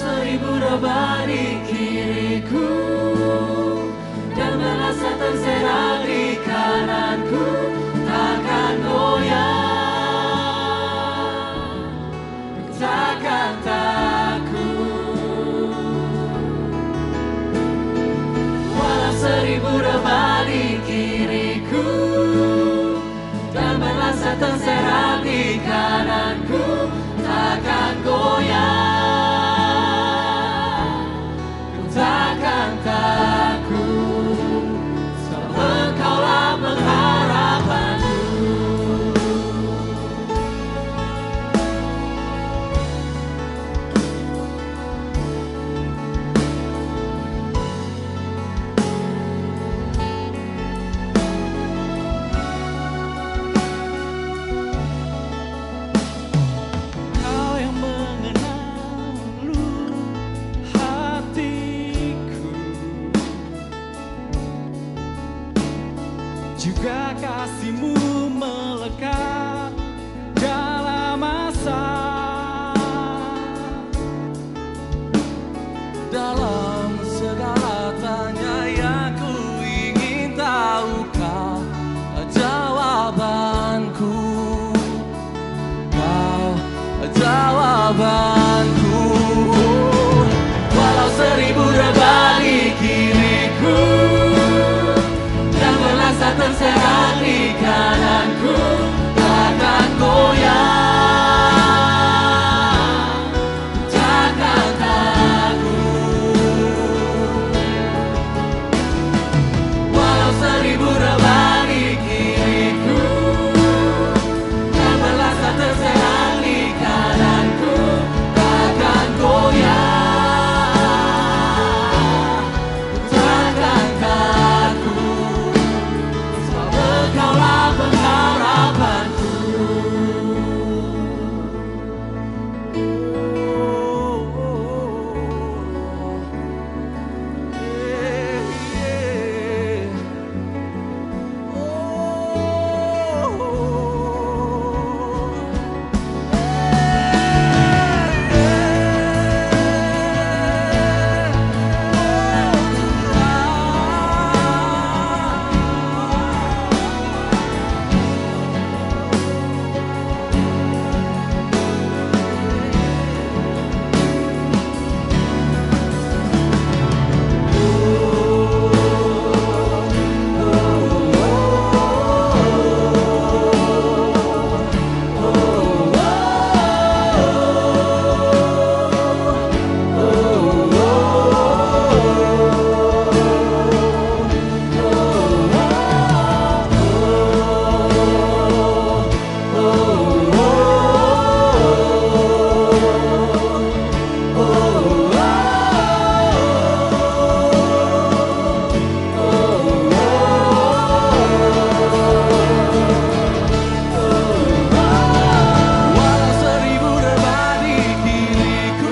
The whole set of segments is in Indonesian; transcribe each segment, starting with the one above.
seribu rebah di kiriku dan merasa terserak di kananku, takkan goyah, takkan takut. Walau seribu rebah di kiriku dan merasa terserak di kananku, takkan goyah, takkan takut. Sebab Engkaulah pengharapanku. Kau yang mengenal hatiku, juga kasih-Mu melekat dalam masa. Dalam segala tanya yang ku ingin tahu, Kau jawabanku, Kau jawabanku. Walau seribu rebah di kiriku dan merasa terserak di kananku, takkan goyah, takkan takut. Walau seribu rebah di kiriku dan merasa terserak di kananku, takkan goyah, takkan takut. Sebab Engkaulah pengharapanku. Walau seribu rebah di kiriku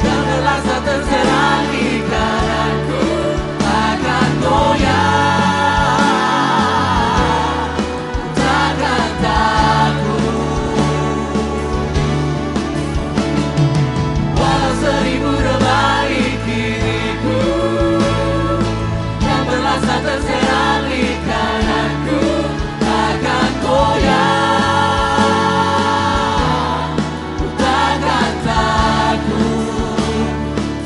Dan merasa terserak di kananku, takkan goyah, takkan takut. Walau seribu rebah di kiriku dan merasa terserak di kananku, takkan goyah, takkan takut.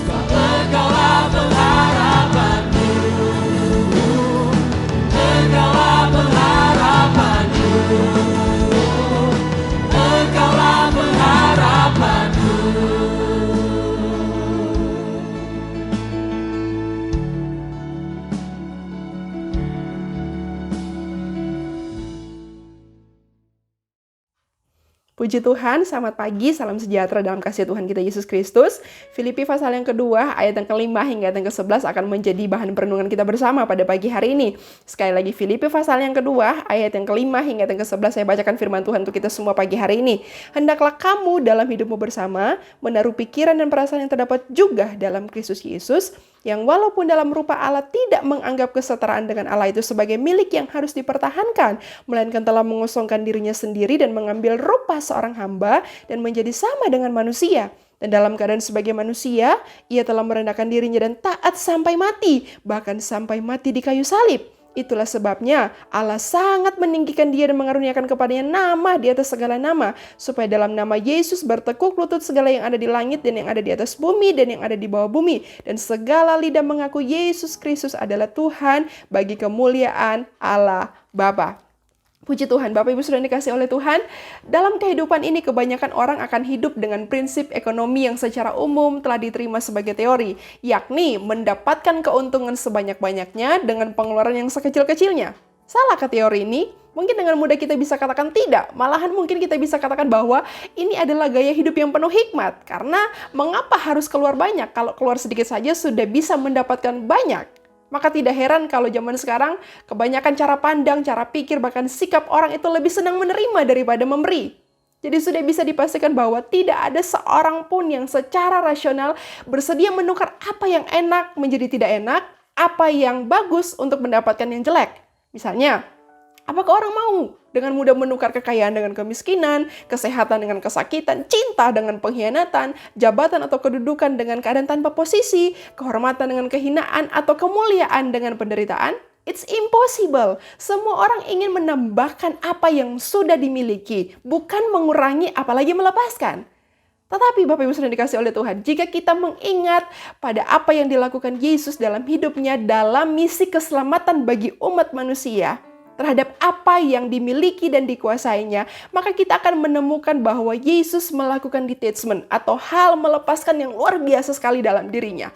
Sebab Engkaulah pengharapanku, Engkaulah pengharapanku, Engkaulah pengharapanku. Puji Tuhan, selamat pagi, salam sejahtera dalam kasih Tuhan kita Yesus Kristus. Filipi pasal yang kedua, ayat yang kelima hingga ayat yang ke-11 akan menjadi bahan perenungan kita bersama pada pagi hari ini. Sekali lagi, Filipi pasal yang kedua, ayat yang kelima hingga ayat yang ke-11, saya bacakan firman Tuhan untuk kita semua pagi hari ini. Hendaklah kamu dalam hidupmu bersama, menaruh pikiran dan perasaan yang terdapat juga dalam Kristus Yesus, yang walaupun dalam rupa Allah tidak menganggap kesetaraan dengan Allah itu sebagai milik yang harus dipertahankan, melainkan telah mengosongkan dirinya sendiri dan mengambil rupa seorang hamba dan menjadi sama dengan manusia. Dan dalam keadaan sebagai manusia, ia telah merendahkan dirinya dan taat sampai mati, bahkan sampai mati di kayu salib. Itulah sebabnya Allah sangat meninggikan dia dan mengaruniakan kepadanya nama di atas segala nama, supaya dalam nama Yesus bertekuk lutut segala yang ada di langit dan yang ada di atas bumi dan yang ada di bawah bumi, dan segala lidah mengaku Yesus Kristus adalah Tuhan bagi kemuliaan Allah Bapa. Puji Tuhan, Bapak Ibu sudah dikasih oleh Tuhan. Dalam kehidupan ini kebanyakan orang akan hidup dengan prinsip ekonomi yang secara umum telah diterima sebagai teori, yakni mendapatkan keuntungan sebanyak-banyaknya dengan pengeluaran yang sekecil-kecilnya. Salahkah teori ini? Mungkin dengan mudah kita bisa katakan tidak. Malahan mungkin kita bisa katakan bahwa ini adalah gaya hidup yang penuh hikmat. Karena mengapa harus keluar banyak? Kalau keluar sedikit saja sudah bisa mendapatkan banyak. Maka tidak heran kalau zaman sekarang kebanyakan cara pandang, cara pikir, bahkan sikap orang itu lebih senang menerima daripada memberi. Jadi sudah bisa dipastikan bahwa tidak ada seorang pun yang secara rasional bersedia menukar apa yang enak menjadi tidak enak, apa yang bagus untuk mendapatkan yang jelek. Misalnya, apakah orang mau dengan mudah menukar kekayaan dengan kemiskinan, kesehatan dengan kesakitan, cinta dengan pengkhianatan, jabatan atau kedudukan dengan keadaan tanpa posisi, kehormatan dengan kehinaan, atau kemuliaan dengan penderitaan? It's impossible. Semua orang ingin menambahkan apa yang sudah dimiliki, bukan mengurangi apalagi melepaskan. Tetapi Bapak Ibu sudah dikasih oleh Tuhan, jika kita mengingat pada apa yang dilakukan Yesus dalam hidupnya dalam misi keselamatan bagi umat manusia, terhadap apa yang dimiliki dan dikuasainya, maka kita akan menemukan bahwa Yesus melakukan detachment atau hal melepaskan yang luar biasa sekali dalam dirinya.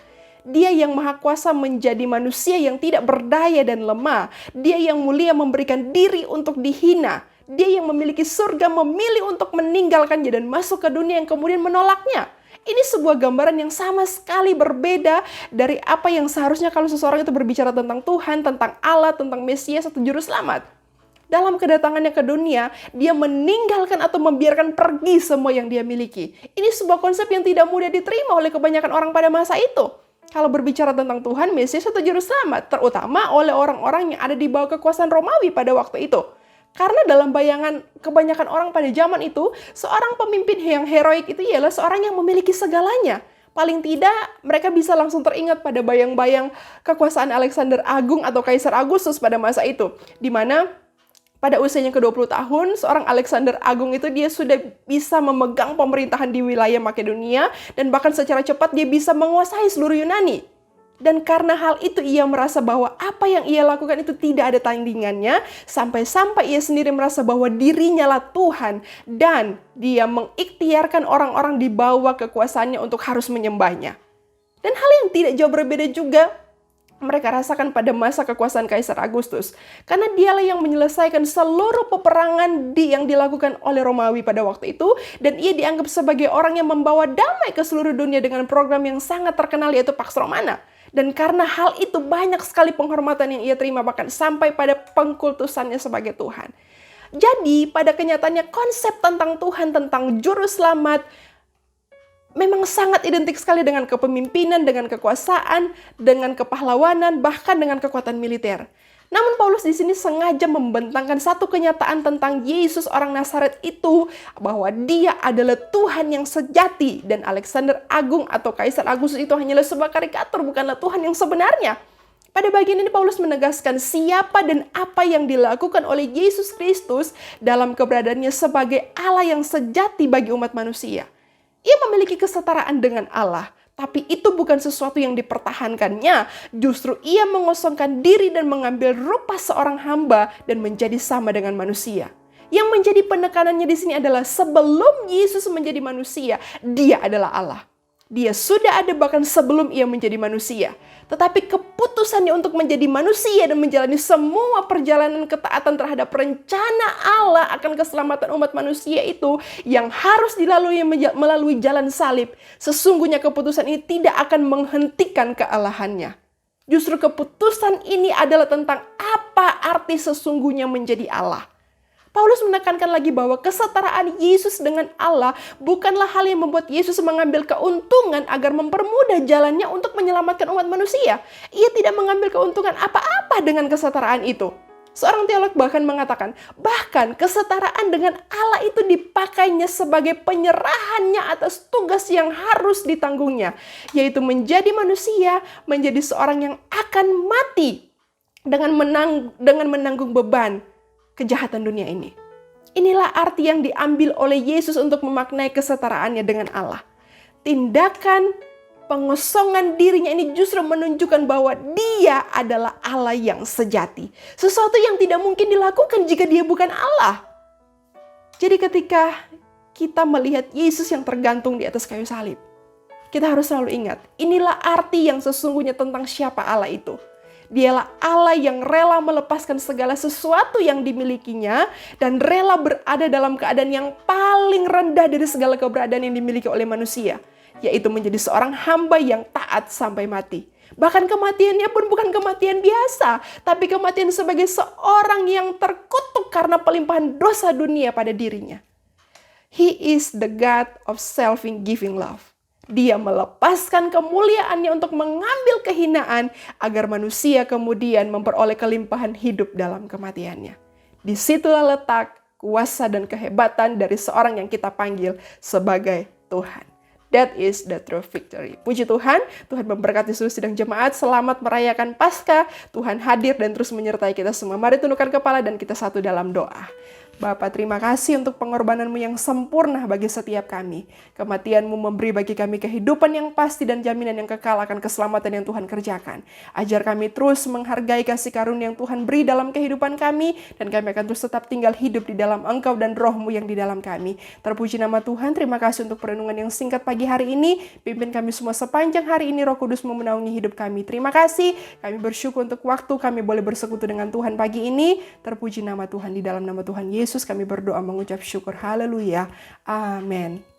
Dia yang maha kuasa menjadi manusia yang tidak berdaya dan lemah. Dia yang mulia memberikan diri untuk dihina. Dia yang memiliki surga memilih untuk meninggalkannya dan masuk ke dunia yang kemudian menolaknya. Ini sebuah gambaran yang sama sekali berbeda dari apa yang seharusnya kalau seseorang itu berbicara tentang Tuhan, tentang Allah, tentang Mesias atau Juru Selamat. Dalam kedatangannya ke dunia, dia meninggalkan atau membiarkan pergi semua yang dia miliki. Ini sebuah konsep yang tidak mudah diterima oleh kebanyakan orang pada masa itu. Kalau berbicara tentang Tuhan, Mesias atau Juru Selamat, terutama oleh orang-orang yang ada di bawah kekuasaan Romawi pada waktu itu. Karena dalam bayangan kebanyakan orang pada zaman itu, seorang pemimpin yang heroik itu ialah seorang yang memiliki segalanya. Paling tidak, mereka bisa langsung teringat pada bayang-bayang kekuasaan Alexander Agung atau Kaisar Agustus pada masa itu. Di mana pada usianya ke-20 tahun, seorang Alexander Agung itu dia sudah bisa memegang pemerintahan di wilayah Makedonia, dan bahkan secara cepat dia bisa menguasai seluruh Yunani. Dan karena hal itu ia merasa bahwa apa yang ia lakukan itu tidak ada tandingannya, sampai-sampai ia sendiri merasa bahwa dirinya lah Tuhan, dan dia mengikhtiarkan orang-orang di bawah kekuasaannya untuk harus menyembahnya. Dan hal yang tidak jauh berbeda juga mereka rasakan pada masa kekuasaan Kaisar Agustus, karena dialah yang menyelesaikan seluruh peperangan yang dilakukan oleh Romawi pada waktu itu, dan ia dianggap sebagai orang yang membawa damai ke seluruh dunia dengan program yang sangat terkenal yaitu Pax Romana. Dan karena hal itu banyak sekali penghormatan yang ia terima, bahkan sampai pada pengkultusannya sebagai Tuhan. Jadi pada kenyataannya konsep tentang Tuhan, tentang Juru Selamat, memang sangat identik sekali dengan kepemimpinan, dengan kekuasaan, dengan kepahlawanan, bahkan dengan kekuatan militer. Namun Paulus di sini sengaja membentangkan satu kenyataan tentang Yesus orang Nazaret itu, bahwa dia adalah Tuhan yang sejati, dan Alexander Agung atau Kaisar Agustus itu hanyalah sebuah karikatur, bukanlah Tuhan yang sebenarnya. Pada bagian ini Paulus menegaskan siapa dan apa yang dilakukan oleh Yesus Kristus dalam keberadaannya sebagai Allah yang sejati bagi umat manusia. Ia memiliki kesetaraan dengan Allah. Tapi itu bukan sesuatu yang dipertahankannya. Justru ia mengosongkan diri dan mengambil rupa seorang hamba dan menjadi sama dengan manusia. Yang menjadi penekanannya di sini adalah sebelum Yesus menjadi manusia, dia adalah Allah. Dia sudah ada bahkan sebelum ia menjadi manusia. Tetapi keputusannya untuk menjadi manusia dan menjalani semua perjalanan ketaatan terhadap rencana Allah akan keselamatan umat manusia itu yang harus dilalui melalui jalan salib. Sesungguhnya keputusan ini tidak akan menghentikan kealahannya. Justru keputusan ini adalah tentang apa arti sesungguhnya menjadi Allah. Paulus menekankan lagi bahwa kesetaraan Yesus dengan Allah bukanlah hal yang membuat Yesus mengambil keuntungan agar mempermudah jalannya untuk menyelamatkan umat manusia. Ia tidak mengambil keuntungan apa-apa dengan kesetaraan itu. Seorang teolog bahkan mengatakan, bahkan kesetaraan dengan Allah itu dipakainya sebagai penyerahannya atas tugas yang harus ditanggungnya, yaitu menjadi manusia, menjadi seorang yang akan mati dengan menanggung beban kejahatan dunia ini. Inilah arti yang diambil oleh Yesus untuk memaknai kesetaraannya dengan Allah. Tindakan pengosongan dirinya ini justru menunjukkan bahwa dia adalah Allah yang sejati. Sesuatu yang tidak mungkin dilakukan jika dia bukan Allah. Jadi ketika kita melihat Yesus yang tergantung di atas kayu salib, kita harus selalu ingat, inilah arti yang sesungguhnya tentang siapa Allah itu. Dialah Allah yang rela melepaskan segala sesuatu yang dimilikinya dan rela berada dalam keadaan yang paling rendah dari segala keberadaan yang dimiliki oleh manusia, yaitu menjadi seorang hamba yang taat sampai mati. Bahkan kematiannya pun bukan kematian biasa, tapi kematian sebagai seorang yang terkutuk karena pelimpahan dosa dunia pada dirinya. He is the God of self-giving love. Dia melepaskan kemuliaannya untuk mengambil kehinaan agar manusia kemudian memperoleh kelimpahan hidup dalam kematiannya. Disitulah letak kuasa dan kehebatan dari seorang yang kita panggil sebagai Tuhan. That is the true victory. Puji Tuhan, Tuhan memberkati seluruh sidang jemaat. Selamat merayakan Paskah. Tuhan hadir dan terus menyertai kita semua. Mari tundukkan kepala dan kita satu dalam doa. Bapa, terima kasih untuk pengorbananmu yang sempurna bagi setiap kami. Kematianmu memberi bagi kami kehidupan yang pasti dan jaminan yang kekal akan keselamatan yang Tuhan kerjakan. Ajar kami terus menghargai kasih karunia yang Tuhan beri dalam kehidupan kami, dan kami akan terus tetap tinggal hidup di dalam Engkau dan Roh-Mu yang di dalam kami. Terpuji nama Tuhan, terima kasih untuk perenungan yang singkat pagi hari ini. Pimpin kami semua sepanjang hari ini, Roh Kudus memenaungi hidup kami. Terima kasih, kami bersyukur untuk waktu kami boleh bersekutu dengan Tuhan pagi ini. Terpuji nama Tuhan, di dalam nama Tuhan Yesus kami berdoa mengucap syukur. Haleluya. Amin.